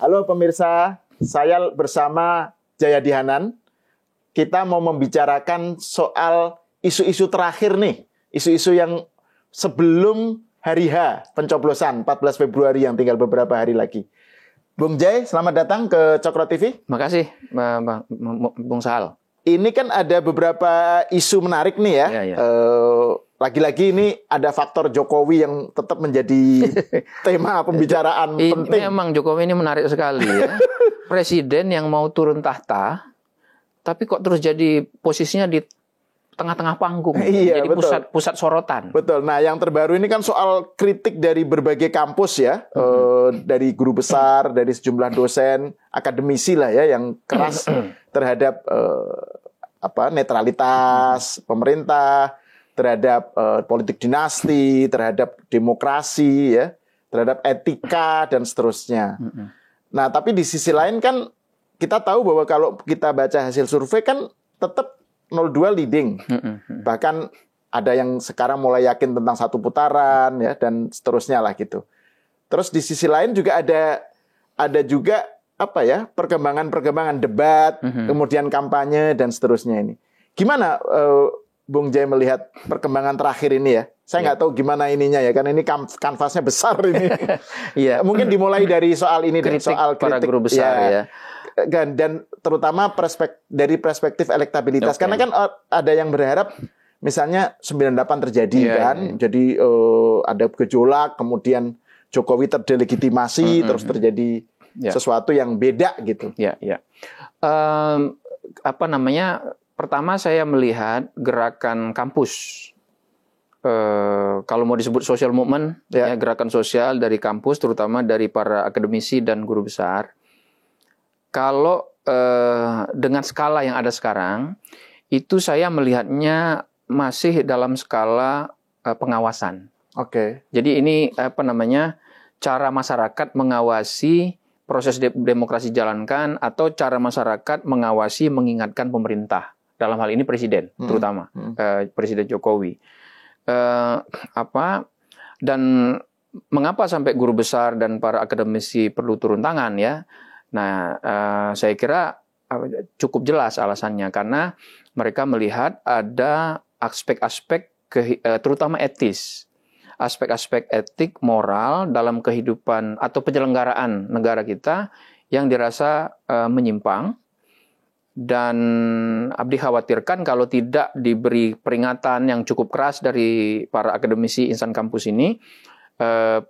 Halo pemirsa, saya bersama Jayadi Hanan. Kita mau membicarakan soal isu-isu terakhir nih. Isu-isu yang sebelum hari H, pencoblosan 14 Februari yang tinggal beberapa hari lagi. Bung Jay, selamat datang ke Cokro TV. Makasih, Bung Sahal. Ini kan ada beberapa isu menarik nih ya. Ya, ya. Lagi-lagi ini ada faktor Jokowi yang tetap menjadi tema pembicaraan penting. Memang Jokowi ini menarik sekali ya. Presiden yang mau turun tahta, tapi kok terus jadi posisinya di tengah-tengah panggung. Iya, jadi pusat sorotan. Betul. Nah, yang terbaru ini kan soal kritik dari berbagai kampus ya. Dari guru besar, dari sejumlah dosen, akademisi lah ya, yang keras terhadap netralitas pemerintah, terhadap politik dinasti, terhadap demokrasi ya, terhadap etika dan seterusnya. Nah, tapi di sisi lain kan kita tahu bahwa kalau kita baca hasil survei kan tetap 02 leading. Bahkan ada yang sekarang mulai yakin tentang satu putaran ya dan seterusnya lah gitu. Terus di sisi lain juga ada juga perkembangan debat, kemudian kampanye dan seterusnya ini. Gimana Bung Jay melihat perkembangan terakhir ini ya? Saya nggak tahu gimana ininya ya, karena ini kanvasnya besar ini. Iya. Mungkin dimulai dari soal ini, soal kritik para guru besar ya. Dan terutama dari perspektif elektabilitas. Karena kan ada yang berharap misalnya 98 terjadi kan. Jadi ada gejolak, kemudian Jokowi terdelegitimasi, terus terjadi sesuatu yang beda gitu. Ya. Pertama saya melihat gerakan kampus. Kalau mau disebut social movement, ya, gerakan sosial dari kampus, terutama dari para akademisi dan guru besar. Kalau dengan skala yang ada sekarang, itu saya melihatnya masih dalam skala pengawasan. Oke. Jadi ini cara masyarakat mengawasi proses demokrasi jalankan, atau cara masyarakat mengawasi mengingatkan pemerintah. Dalam hal ini presiden, terutama Presiden Jokowi. Dan mengapa sampai guru besar dan para akademisi perlu turun tangan ya? Nah, saya kira cukup jelas alasannya, karena mereka melihat ada aspek-aspek terutama etis, aspek-aspek etik moral dalam kehidupan atau penyelenggaraan negara kita yang dirasa menyimpang. Dan dikhawatirkan kalau tidak diberi peringatan yang cukup keras dari para akademisi insan kampus ini,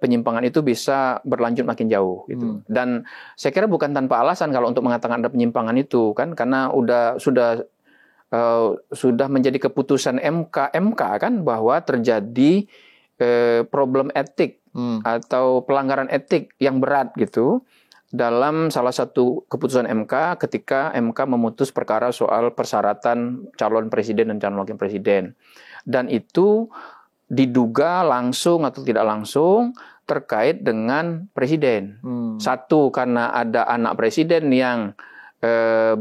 penyimpangan itu bisa berlanjut makin jauh gitu. Dan saya kira bukan tanpa alasan kalau untuk mengatakan ada penyimpangan itu kan, karena sudah menjadi keputusan MK kan bahwa terjadi problem etik atau pelanggaran etik yang berat gitu dalam salah satu keputusan MK ketika MK memutus perkara soal persyaratan calon presiden dan calon wakil presiden. Dan itu diduga langsung atau tidak langsung terkait dengan presiden. Satu, karena ada anak presiden yang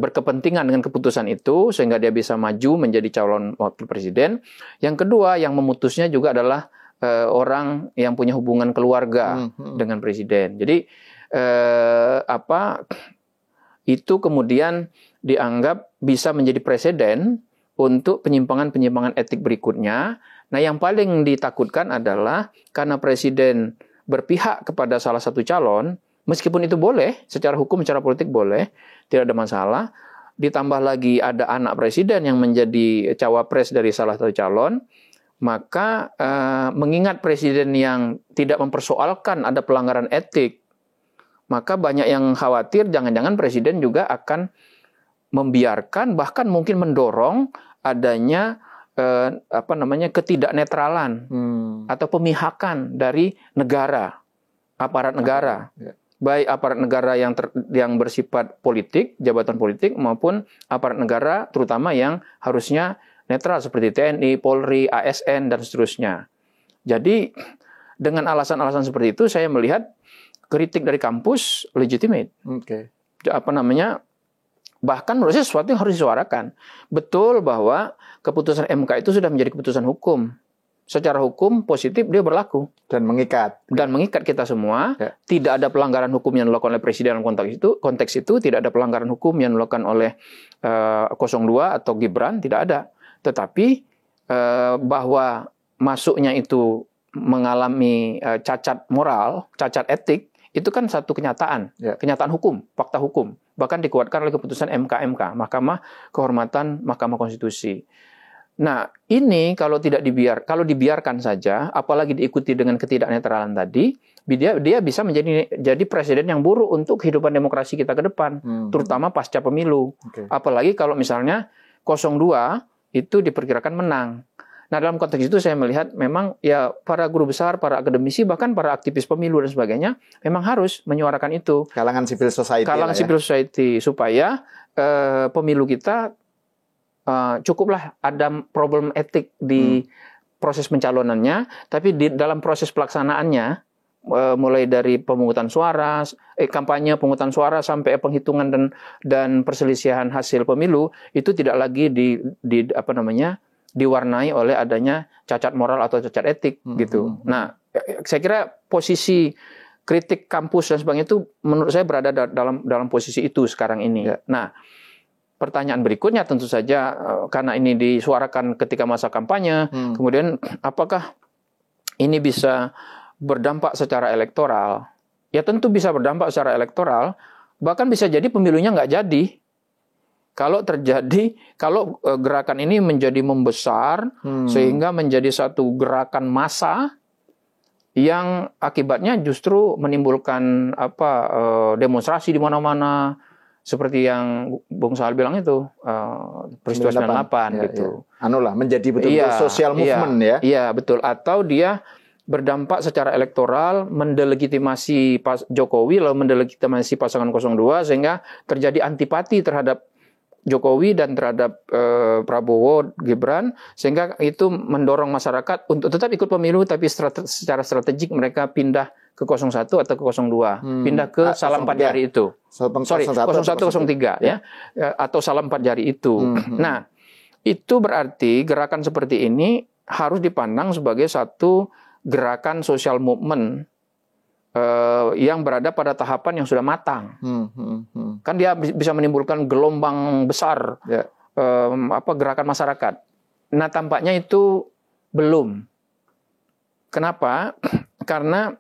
berkepentingan dengan keputusan itu sehingga dia bisa maju menjadi calon wakil presiden. Yang kedua, yang memutusnya juga adalah orang yang punya hubungan keluarga dengan presiden. Jadi itu kemudian dianggap bisa menjadi presiden untuk penyimpangan-penyimpangan etik berikutnya. Nah, yang paling ditakutkan adalah karena presiden berpihak kepada salah satu calon, meskipun itu boleh, secara hukum, secara politik boleh, tidak ada masalah, ditambah lagi ada anak presiden yang menjadi cawapres dari salah satu calon, maka mengingat presiden yang tidak mempersoalkan ada pelanggaran etik, maka banyak yang khawatir jangan-jangan presiden juga akan membiarkan, bahkan mungkin mendorong adanya ketidaknetralan atau pemihakan dari negara, aparat negara. Baik aparat negara yang bersifat politik, jabatan politik, maupun aparat negara terutama yang harusnya netral seperti TNI, Polri, ASN, dan seterusnya. Jadi dengan alasan-alasan seperti itu saya melihat kritik dari kampus legitimate. Bahkan menurut saya sesuatu yang harus disuarakan. Betul bahwa keputusan MK itu sudah menjadi keputusan hukum. secara hukum positif dia berlaku dan mengikat kita semua. Tidak ada pelanggaran hukum yang dilakukan oleh presiden dalam konteks itu tidak ada pelanggaran hukum yang dilakukan oleh 02 atau Gibran, tidak ada. Tetapi bahwa masuknya itu mengalami cacat moral, cacat etik, itu kan satu kenyataan, kenyataan hukum, fakta hukum, bahkan dikuatkan oleh keputusan MK, Mahkamah Kehormatan Mahkamah Konstitusi. Nah, ini kalau dibiarkan saja, apalagi diikuti dengan ketidaknetralan tadi, dia bisa jadi presiden yang buruk untuk kehidupan demokrasi kita ke depan, terutama pasca pemilu. Apalagi kalau misalnya 02 itu diperkirakan menang. Nah, dalam konteks itu saya melihat memang ya para guru besar, para akademisi, bahkan para aktivis pemilu dan sebagainya memang harus menyuarakan itu. Kalangan civil society supaya pemilu kita cukuplah ada problem etik di proses pencalonannya, tapi di dalam proses pelaksanaannya mulai dari pemungutan suara, kampanye pemungutan suara sampai penghitungan dan perselisihan hasil pemilu itu tidak lagi diwarnai oleh adanya cacat moral atau cacat etik gitu. Nah, saya kira posisi kritik kampus dan sebagainya itu menurut saya berada dalam posisi itu sekarang ini. Nah, pertanyaan berikutnya tentu saja karena ini disuarakan ketika masa kampanye, kemudian apakah ini bisa berdampak secara elektoral? Ya tentu bisa berdampak secara elektoral, bahkan bisa jadi pemilunya nggak jadi. Kalau gerakan ini menjadi membesar sehingga menjadi satu gerakan massa yang akibatnya justru menimbulkan demonstrasi di mana-mana seperti yang Bung Sahal bilang itu peristiwa 98 gitu. Menjadi betul-betul social movement ya. Iya, betul. Atau dia berdampak secara elektoral, mendelegitimasi Jokowi lalu mendelegitimasi pasangan 02 sehingga terjadi antipati terhadap Jokowi dan terhadap Prabowo, Gibran, sehingga itu mendorong masyarakat untuk tetap ikut pemilu, tapi secara strategik mereka pindah ke 01 atau ke 02, pindah ke salah 4 jari itu. 01, 03 ya, atau salah 4 jari itu. Nah, itu berarti gerakan seperti ini harus dipandang sebagai satu gerakan social movement yang berada pada tahapan yang sudah matang. Kan dia bisa menimbulkan gelombang besar gerakan masyarakat. Nah, tampaknya itu belum. Kenapa? Karena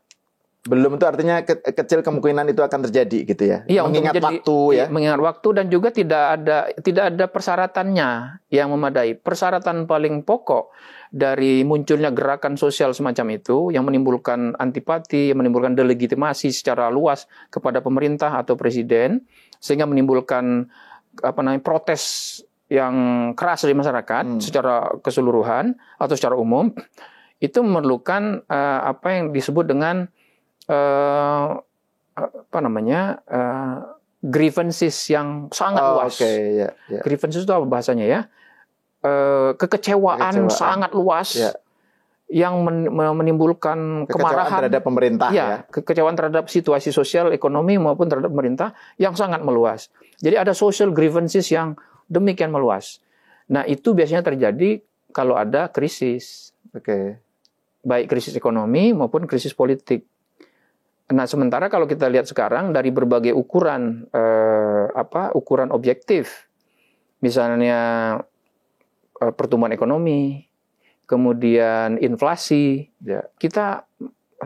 belum itu artinya kecil kemungkinan itu akan terjadi gitu ya. Iya, mengingat waktu ya. Mengingat waktu dan juga tidak ada persyaratannya yang memadai. Persyaratan paling pokok dari munculnya gerakan sosial semacam itu yang menimbulkan antipati, yang menimbulkan delegitimasi secara luas kepada pemerintah atau presiden sehingga menimbulkan protes yang keras dari masyarakat secara keseluruhan atau secara umum, itu memerlukan apa yang disebut dengan grievances yang sangat luas. Grievances itu apa bahasanya ya? Kekecewaan sangat luas yang menimbulkan kemarahan terhadap pemerintah kekecewaan terhadap situasi sosial, ekonomi maupun terhadap pemerintah yang sangat meluas. Jadi ada social grievances yang demikian meluas. Nah, itu biasanya terjadi kalau ada krisis. Baik krisis ekonomi maupun krisis politik. Nah, sementara kalau kita lihat sekarang dari berbagai ukuran ukuran objektif, misalnya pertumbuhan ekonomi, kemudian inflasi, kita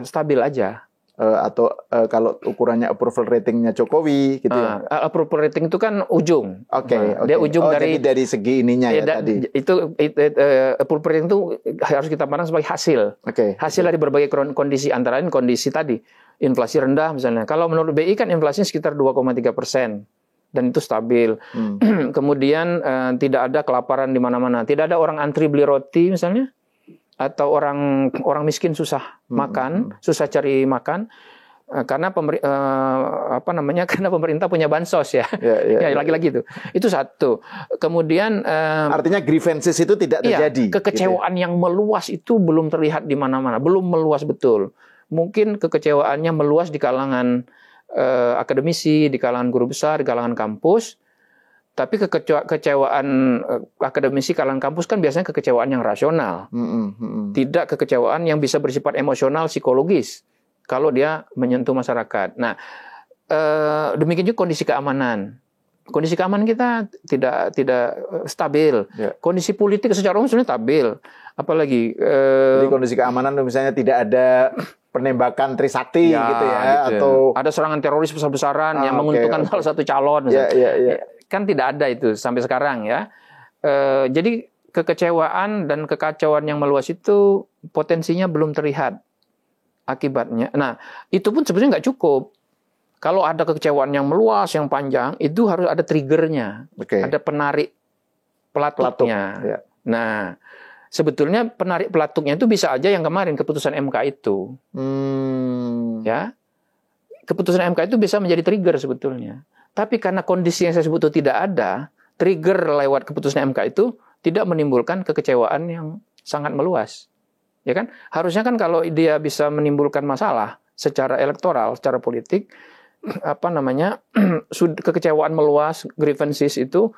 stabil aja. Kalau ukurannya approval ratingnya Jokowi, gitu ya. Approval rating itu kan ujung. Dia ujung dari segi ininya tadi. Itu approval rating itu harus kita pandang sebagai hasil. Hasil dari berbagai kondisi, antara lain kondisi tadi, inflasi rendah misalnya. Kalau menurut BI kan inflasinya sekitar 2,3%. Dan itu stabil. Kemudian tidak ada kelaparan di mana-mana. Tidak ada orang antri beli roti misalnya, atau orang miskin susah makan, susah cari makan karena karena pemerintah punya bansos ya. Lagi-lagi itu. Itu satu. Kemudian artinya grievances itu tidak terjadi. Kekecewaan yang meluas itu belum terlihat di mana-mana, belum meluas betul. Mungkin kekecewaannya meluas di kalangan akademisi, di kalangan guru besar, di kalangan kampus, Tapi kekecewaan akademisi kalangan kampus kan biasanya kekecewaan yang rasional. Tidak kekecewaan yang bisa bersifat emosional, psikologis. Kalau dia menyentuh masyarakat. Nah, demikian juga kondisi keamanan. Kondisi keamanan kita tidak stabil. Ya. Kondisi politik secara umum sebenarnya stabil. Apalagi jadi kondisi keamanan misalnya tidak ada penembakan Trisakti gitu ya, gitu. Atau ada serangan teroris besar-besaran yang menguntungkan salah satu calon. Kan tidak ada itu sampai sekarang ya. Jadi kekecewaan dan kekacauan yang meluas itu potensinya belum terlihat akibatnya. Nah, itu pun sebenarnya nggak cukup. Kalau ada kekecewaan yang meluas, yang panjang, itu harus ada triggernya, ada penarik pelatuknya. Ya. Nah, sebetulnya penarik pelatuknya itu bisa aja yang kemarin keputusan MK itu, ya, keputusan MK itu bisa menjadi trigger sebetulnya. Tapi karena kondisi yang saya sebut itu tidak ada, trigger lewat keputusan MK itu tidak menimbulkan kekecewaan yang sangat meluas, ya kan? Harusnya kan kalau dia bisa menimbulkan masalah secara elektoral, secara politik, kekecewaan meluas, grievances itu,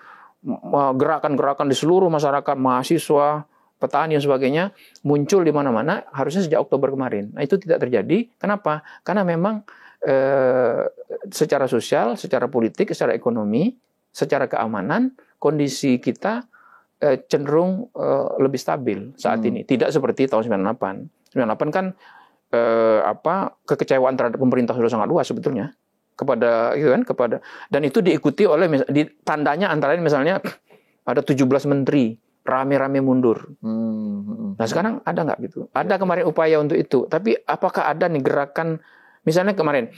gerakan-gerakan di seluruh masyarakat, mahasiswa, petani dan sebagainya muncul di mana-mana, harusnya sejak Oktober kemarin. Nah, itu tidak terjadi. Kenapa? Karena memang secara sosial, secara politik, secara ekonomi, secara keamanan, kondisi kita cenderung lebih stabil saat ini. Tidak seperti tahun 98. 98 kan kekecewaan terhadap pemerintah sudah sangat luas sebetulnya. Dan itu diikuti oleh tandanya antara lain misalnya ada 17 menteri rame-rame mundur. Nah, sekarang ada nggak gitu? Ada kemarin upaya untuk itu. Tapi apakah ada nih gerakan, misalnya kemarin,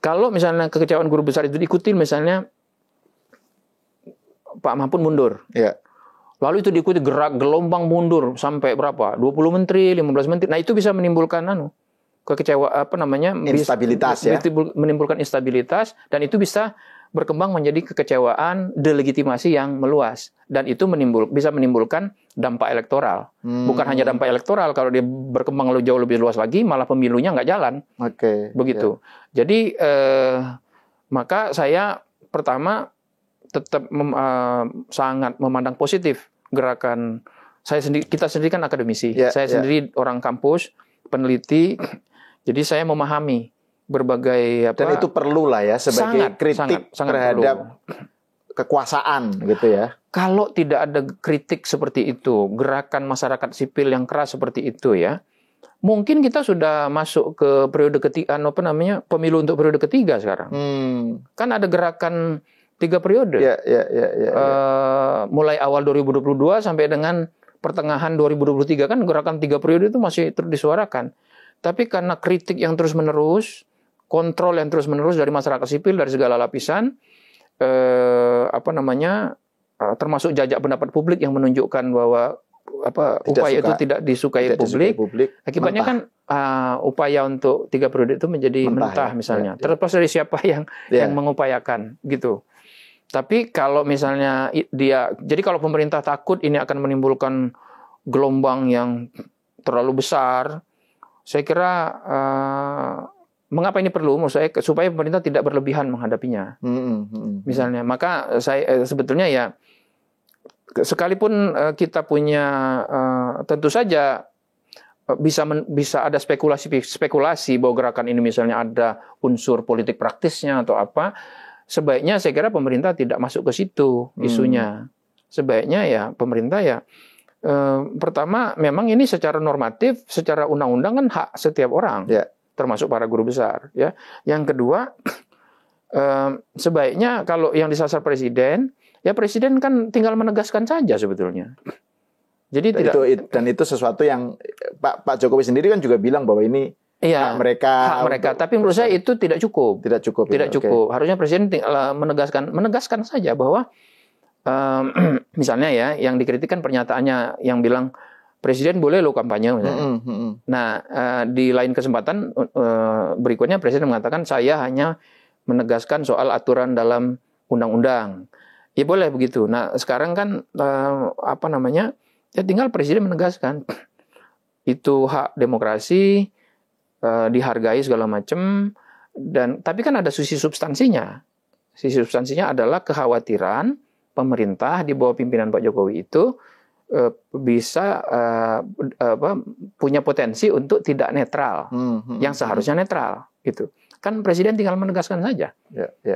kalau misalnya kekecewaan guru besar itu diikuti, misalnya Pak Mahfud mundur. Ya. Lalu itu diikuti gerak gelombang mundur sampai berapa? 20 menteri, 15 menteri. Nah, itu bisa menimbulkan kekecewaan, instabilitas, menimbulkan instabilitas, dan itu bisa berkembang menjadi kekecewaan delegitimasi yang meluas, dan itu bisa menimbulkan dampak elektoral. Bukan hanya dampak elektoral, kalau dia berkembang jauh lebih luas lagi, malah pemilunya nggak jalan. Begitu. Jadi maka saya pertama tetap sangat memandang positif gerakan. Kita sendiri kan akademisi, saya sendiri orang kampus, peneliti. Jadi saya memahami berbagai dan itu perlu lah ya sebagai kritik terhadap kekuasaan gitu ya. Kalau tidak ada kritik seperti itu, gerakan masyarakat sipil yang keras seperti itu ya, mungkin kita sudah masuk ke periode ketiga, pemilu untuk periode ketiga sekarang. Kan ada gerakan 3 periode. Mulai awal 2022 sampai dengan pertengahan 2023 kan gerakan 3 periode itu masih terus disuarakan. Tapi karena kritik yang terus-menerus, kontrol yang terus-menerus dari masyarakat sipil, dari segala lapisan, termasuk jajak pendapat publik yang menunjukkan bahwa upaya itu tidak disukai publik. Akibatnya kan upaya untuk 3 periode itu menjadi mentah misalnya. Terlepas dari siapa yang mengupayakan gitu. Tapi kalau misalnya jadi kalau pemerintah takut ini akan menimbulkan gelombang yang terlalu besar, saya kira mengapa ini perlu? Maksud saya supaya pemerintah tidak berlebihan menghadapinya. Misalnya, maka saya sebetulnya ya sekalipun kita punya tentu saja bisa ada spekulasi bahwa gerakan ini misalnya ada unsur politik praktisnya atau apa. Sebaiknya saya kira pemerintah tidak masuk ke situ isunya. Sebaiknya ya pemerintah ya pertama memang ini secara normatif, secara undang-undang kan hak setiap orang, termasuk para guru besar. Ya. Yang kedua, sebaiknya kalau yang disasar presiden, ya presiden kan tinggal menegaskan saja sebetulnya. Jadi dan itu sesuatu yang Pak Jokowi sendiri kan juga bilang bahwa ini hak mereka. Tapi menurut saya itu tidak cukup. Tidak cukup. Harusnya presiden menegaskan saja bahwa misalnya ya, yang dikritikkan pernyataannya yang bilang presiden boleh lo kampanye misalnya. Nah, di lain kesempatan berikutnya presiden mengatakan saya hanya menegaskan soal aturan dalam undang-undang. Ya boleh begitu. Nah, sekarang kan ya tinggal presiden menegaskan itu hak demokrasi, dihargai segala macam, tapi kan ada sisi substansinya. Sisi substansinya adalah kekhawatiran pemerintah di bawah pimpinan Pak Jokowi itu bisa punya potensi untuk tidak netral, yang seharusnya netral, gitu. Kan Presiden tinggal menegaskan saja.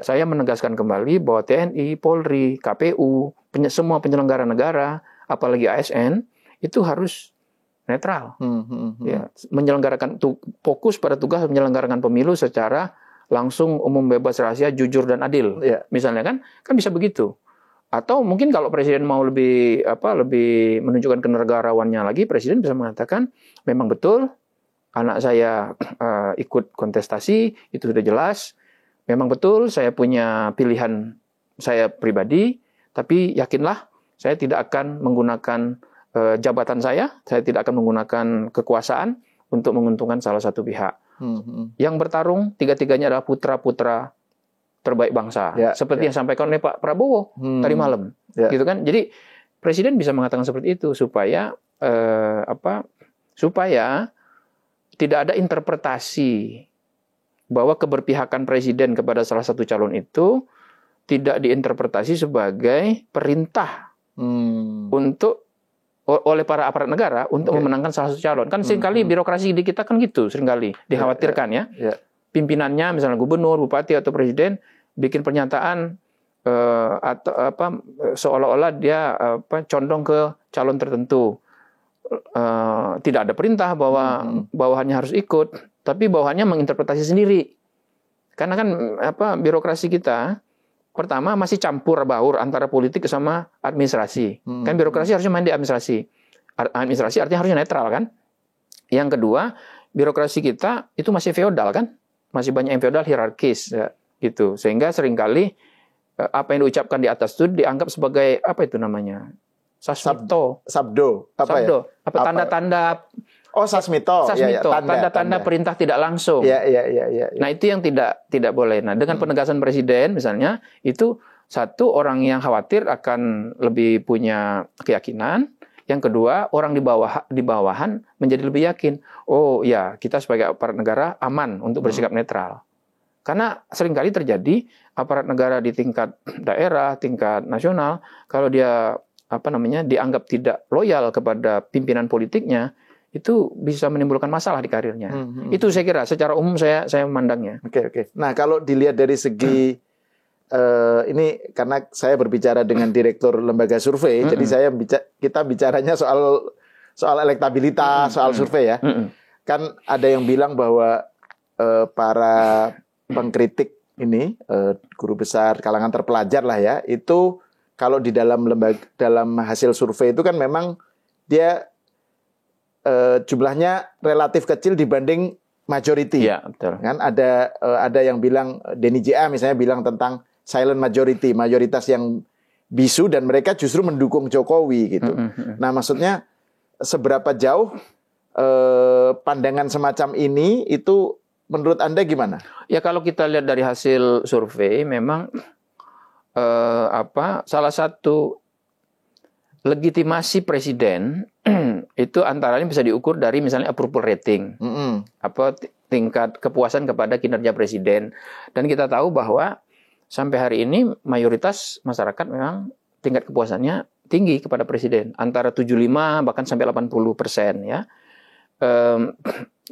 Saya menegaskan kembali bahwa TNI, Polri, KPU, semua penyelenggara negara, apalagi ASN, itu harus netral. Ya, menyelenggarakan fokus pada tugas menyelenggarakan pemilu secara langsung, umum, bebas, rahasia, jujur dan adil. Misalnya kan bisa begitu. Atau mungkin kalau Presiden mau lebih menunjukkan kenegarawannya lagi, Presiden bisa mengatakan memang betul anak saya ikut kontestasi, itu sudah jelas. Memang betul saya punya pilihan saya pribadi, tapi yakinlah saya tidak akan menggunakan jabatan saya tidak akan menggunakan kekuasaan untuk menguntungkan salah satu pihak. Yang bertarung tiga-tiganya adalah putra-putra terbaik bangsa, seperti yang sampaikan oleh Pak Prabowo tadi malam, gitu kan? Jadi Presiden bisa mengatakan seperti itu supaya supaya tidak ada interpretasi bahwa keberpihakan Presiden kepada salah satu calon itu tidak diinterpretasi sebagai perintah untuk oleh para aparat negara untuk memenangkan salah satu calon. Kan seringkali birokrasi di kita kan gitu, seringkali dikhawatirkan ya. Pimpinannya misalnya gubernur, bupati atau presiden bikin pernyataan atau seolah-olah dia condong ke calon tertentu. Tidak ada perintah bahwa bawahannya harus ikut, tapi bawahannya menginterpretasi sendiri. Karena kan birokrasi kita pertama masih campur baur antara politik sama administrasi. Kan birokrasi harusnya main di administrasi. Administrasi artinya harusnya netral kan. Yang kedua, birokrasi kita itu masih feodal kan. Masih banyak yang feodal, hierarkis gitu. Sehingga seringkali apa yang diucapkan di atas itu dianggap sebagai apa itu namanya? Sasmito. Sabdo. Sabdo. Apa tanda-tanda? Oh, sasmito. Sasmito. Tanda-tanda perintah tidak langsung. Nah, itu yang tidak boleh. Nah, dengan penegasan Presiden misalnya, itu satu, orang yang khawatir akan lebih punya keyakinan. Yang kedua, orang di bawahan menjadi lebih yakin. Oh ya, kita sebagai aparat negara aman untuk bersikap netral. Karena seringkali terjadi aparat negara di tingkat daerah, tingkat nasional, kalau dia dianggap tidak loyal kepada pimpinan politiknya, itu bisa menimbulkan masalah di karirnya. Itu saya kira secara umum saya memandangnya. Oke. Nah, kalau dilihat dari segi ini karena saya berbicara dengan direktur lembaga survei, jadi kita bicaranya soal elektabilitas, soal survei ya. Kan ada yang bilang bahwa para pengkritik ini guru besar kalangan terpelajar lah ya, itu kalau di dalam hasil survei itu kan memang dia jumlahnya relatif kecil dibanding majority. Ya, betul. Kan ada yang bilang, Denny J.A. misalnya bilang tentang silent majority, mayoritas yang bisu dan mereka justru mendukung Jokowi gitu. Nah, maksudnya seberapa jauh pandangan semacam ini itu menurut Anda gimana? Ya, kalau kita lihat dari hasil survei memang salah satu legitimasi presiden itu antara lain bisa diukur dari misalnya approval rating, tingkat kepuasan kepada kinerja presiden. Dan kita tahu bahwa sampai hari ini mayoritas masyarakat memang tingkat kepuasannya tinggi kepada presiden, antara 75 bahkan sampai 80% ya.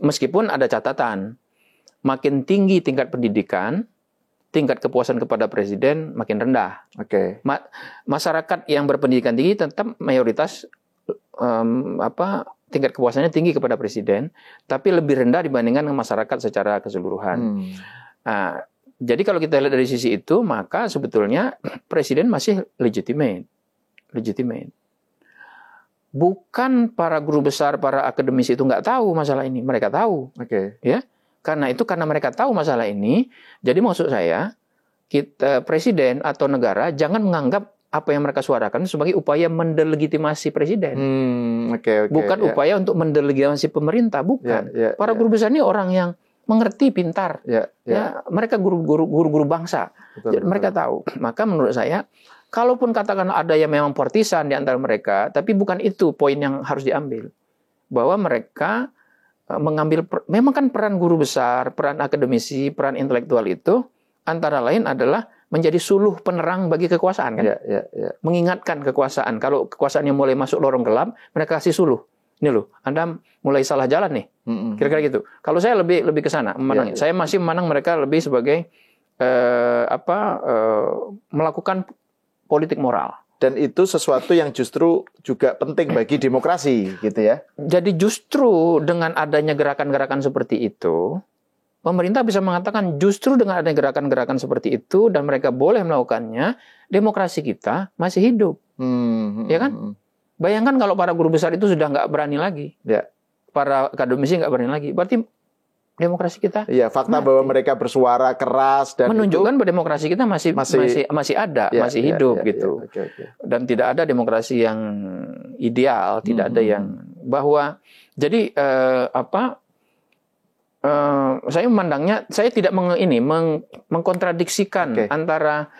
Meskipun ada catatan, makin tinggi tingkat pendidikan, tingkat kepuasan kepada presiden makin rendah. Masyarakat yang berpendidikan tinggi tetap mayoritas tingkat kepuasannya tinggi kepada presiden, tapi lebih rendah dibandingkan dengan masyarakat secara keseluruhan. Nah, jadi kalau kita lihat dari sisi itu, maka sebetulnya presiden masih legitimate. Bukan para guru besar, para akademisi itu nggak tahu masalah ini, mereka tahu. Ya. Karena mereka tahu masalah ini, jadi maksud saya, presiden atau negara jangan menganggap apa yang mereka suarakan sebagai upaya mendelegitimasi presiden. Bukan upaya untuk mendelegitimasi pemerintah, bukan. Para guru besar ini orang yang mengerti, pintar. Mereka guru-guru bangsa. Mereka tahu. Maka menurut saya, kalaupun katakan ada yang memang partisan di antara mereka, tapi bukan itu poin yang harus diambil. Bahwa mereka memang kan peran guru besar, peran akademisi, peran intelektual itu antara lain adalah menjadi suluh penerang bagi kekuasaan kan. Mengingatkan kekuasaan. Kalau kekuasaannya mulai masuk lorong gelap, mereka kasih suluh. Ini loh, Anda mulai salah jalan nih. Kira-kira gitu. Kalau saya lebih ke sana memandangnya. Saya masih memandang mereka lebih sebagai melakukan politik moral. Dan itu sesuatu yang justru juga penting bagi demokrasi, gitu ya. Jadi justru dengan adanya gerakan-gerakan seperti itu, pemerintah bisa mengatakan justru dengan adanya gerakan-gerakan seperti itu dan mereka boleh melakukannya, demokrasi kita masih hidup. Ya kan? Bayangkan kalau para guru besar itu sudah nggak berani lagi. Ya. Para akademisi nggak berani lagi. Berarti demokrasi kita fakta bahwa mereka bersuara keras dan menunjukkan bahwa demokrasi kita masih ada, masih hidup gitu. Dan tidak ada demokrasi yang ideal, tidak ada yang bahwa jadi saya memandangnya, saya tidak mengkontradiksikan antara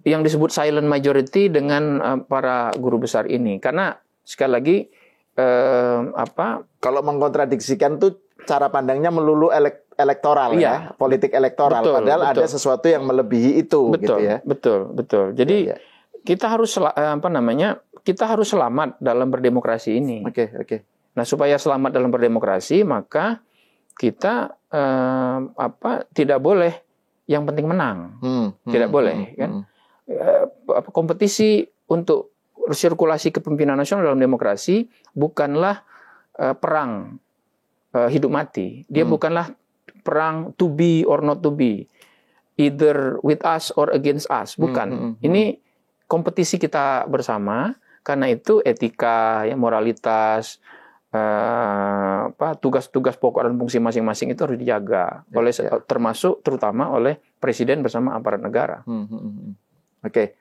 yang disebut silent majority dengan para guru besar ini, karena sekali lagi kalau mengkontradiksikan tuh cara pandangnya melulu elektoral ya, politik elektoral. Padahal ada sesuatu yang melebihi itu. Betul, gitu ya. Betul. Jadi kita harus kita harus selamat dalam berdemokrasi ini. Oke. Nah, supaya selamat dalam berdemokrasi, maka kita tidak boleh yang penting menang. Tidak boleh kan. Kompetisi untuk sirkulasi kepemimpinan nasional dalam demokrasi bukanlah perang hidup mati. Dia bukanlah perang to be or not to be, either with us or against us. Bukan. Ini kompetisi kita bersama. Karena itu etika, moralitas, tugas-tugas pokok dan fungsi masing-masing itu harus dijaga termasuk terutama oleh presiden bersama aparat negara. Oke.